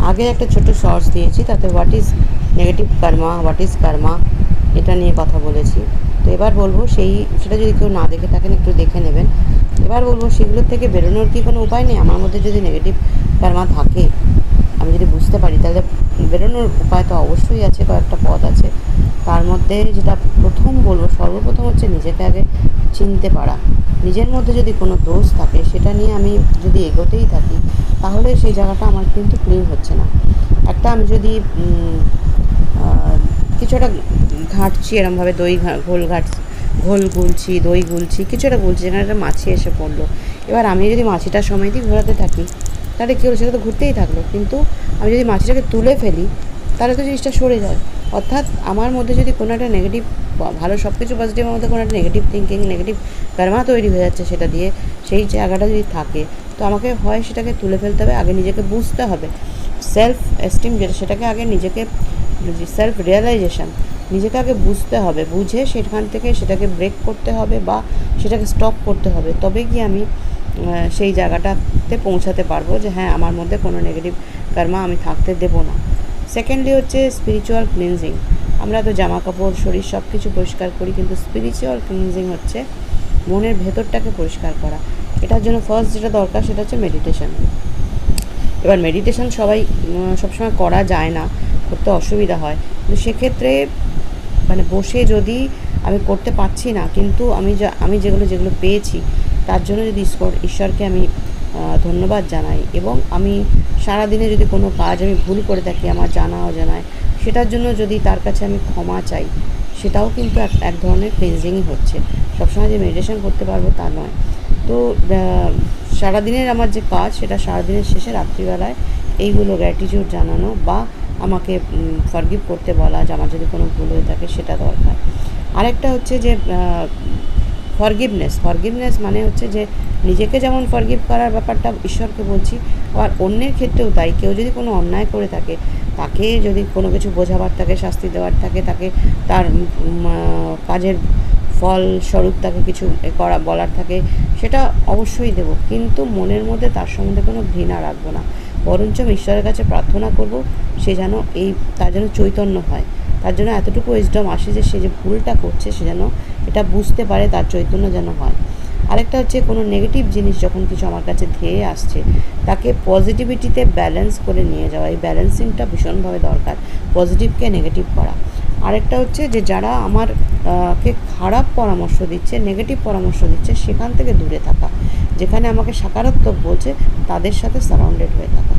আগে একটা ছোট শর্টস দিয়েছি, তাতে what is negative karma, what is karma, এটা নিয়ে কথা বলেছি। তো এবার বলবো সেটা যদি কেউ না দেখে থাকেন একটু দেখে নেবেন। এবার বলবো সেগুলোর থেকে বেরোনোর কি কোনো উপায় নেই? আমার মধ্যে যদি নেগেটিভ কার্মা থাকে, আমি যদি বুঝতে পারি, তাহলে বেরোনোর উপায় তো অবশ্যই আছে, কয়েকটা পথ আছে। তার মধ্যে যেটা সর্বপ্রথম হচ্ছে নিজেকে আগে চিনতে পারা। নিজের মধ্যে যদি কোনো দোষ থাকে, সেটা নিয়ে আমি যদি এগোতেই থাকি, তাহলে সেই জায়গাটা আমার কিন্তু ক্লিন হচ্ছে না। আমি যদি কিছু একটা ঘাঁটছি, এরমভাবে ঘোল গুলছি, দই গুলছি, কিছু একটা গুলছি, যেখানে একটা মাছি এসে পড়লো। এবার আমি যদি মাছিটার সমেতই ঘোরাতে থাকি, তাহলে কী হলো? সেটা তো ঘুরতেই থাকলো। কিন্তু আমি যদি মাছিটাকে তুলে ফেলি, তাহলে তো জিনিসটা সরে যায়। অর্থাৎ আমার মধ্যে যদি কোনো একটা নেগেটিভ, ভালো সব কিছু পজিটিভের মধ্যে কোনো একটা নেগেটিভ থিঙ্কিং, নেগেটিভ কার্মা তৈরি হয়ে যাচ্ছে, সেটা দিয়ে সেই জায়গাটা যদি থাকে, তো আমাকে হয় সেটাকে তুলে ফেলতে হবে। আগে নিজেকে বুঝতে হবে, সেলফ এস্টিম যেটা, সেটাকে আগে নিজেকে, সেলফ রিয়েলাইজেশন, নিজেকে আগে বুঝতে হবে। বুঝে সেখান থেকে সেটাকে ব্রেক করতে হবে বা সেটাকে স্টপ করতে হবে। তবে কি আমি সেই জায়গাটাতে পৌঁছাতে পারবো যে হ্যাঁ, আমার মধ্যে কোনো নেগেটিভ কার্মা আমি থাকতে দেবো না। সেকেন্ডলি হচ্ছে স্পিরিচুয়াল ক্লিনজিং। আমরা তো জামা কাপড়, শরীর সব কিছু পরিষ্কার করি, কিন্তু স্পিরিচুয়াল ক্লিনজিং হচ্ছে মনের ভেতরটাকে পরিষ্কার করা। এটার জন্য ফার্স্ট যেটা দরকার, সেটা হচ্ছে মেডিটেশন। এবার মেডিটেশন সবসময় করা যায় না, করতে অসুবিধা হয়। কিন্তু সেক্ষেত্রে মানে বসে যদি আমি করতে পারছি না, কিন্তু আমি যেগুলো পেয়েছি, তার জন্য যদি ঈশ্বরকে আমি ধন্যবাদ জানাই, এবং আমি সারাদিনে যদি কোনো কাজ আমি ভুল করে থাকি, আমার জানা অজানায়, সেটার জন্য যদি তার কাছে আমি ক্ষমা চাই, সেটাও কিন্তু এক ধরনের ক্লিনজিংই হচ্ছে। সবসময় যে মেডিটেশন করতে পারবো তা নয়। তো সারাদিনের আমার যে কাজ, সেটা সারাদিনের শেষে রাত্রিবেলায় এইগুলো গ্র্যাটিটিউড জানানো বা আমাকে ফরগিভ করতে বলা, যে আমার যদি কোনো ভুল হয়ে থাকে, সেটা দরকার। আরেকটা হচ্ছে যে ফরগিভনেস মানে হচ্ছে যে নিজেকে যেমন ফরগিভ করার ব্যাপারটা ঈশ্বরকে বলছি, আবার অন্যের ক্ষেত্রেও তাই। কেউ যদি কোনো অন্যায় করে থাকে, তাকে যদি কোনো কিছু বোঝাবার থাকে, শাস্তি দেওয়ার থাকে, তাকে তার কাজের ফলস্বরূপ তাকে কিছু বলার থাকে, সেটা অবশ্যই দেব। কিন্তু মনের মধ্যে তার সম্বন্ধে কোনো ঘৃণা রাখবো না। বরঞ্চ ঈশ্বরের কাছে প্রার্থনা করব, সে যেন তার যেন চৈতন্য হয়, তার জন্য এতটুকু উইজডম আসে যে সে যে ভুলটা করছে, সে যেন এটা বুঝতে পারে, তার চৈতন্য যেন হয়। আরেকটা হচ্ছে কোনো নেগেটিভ জিনিস যখন কিছু আমার কাছে ধেয়ে আসছে, তাকে পজিটিভিটিতে ব্যালেন্স করে নিয়ে যাওয়া। এই ব্যালেন্সিংটা ভীষণভাবে দরকার, পজিটিভকে নেগেটিভ করা। আরেকটা হচ্ছে যে যারা কে খারাপ পরামর্শ দিচ্ছে, নেগেটিভ পরামর্শ দিচ্ছে, সেখান থেকে দূরে থাকা। যেখানে আমাকে সকারাত্মক বলছে, তাদের সাথে সারাউন্ডেড হয়ে থাকা।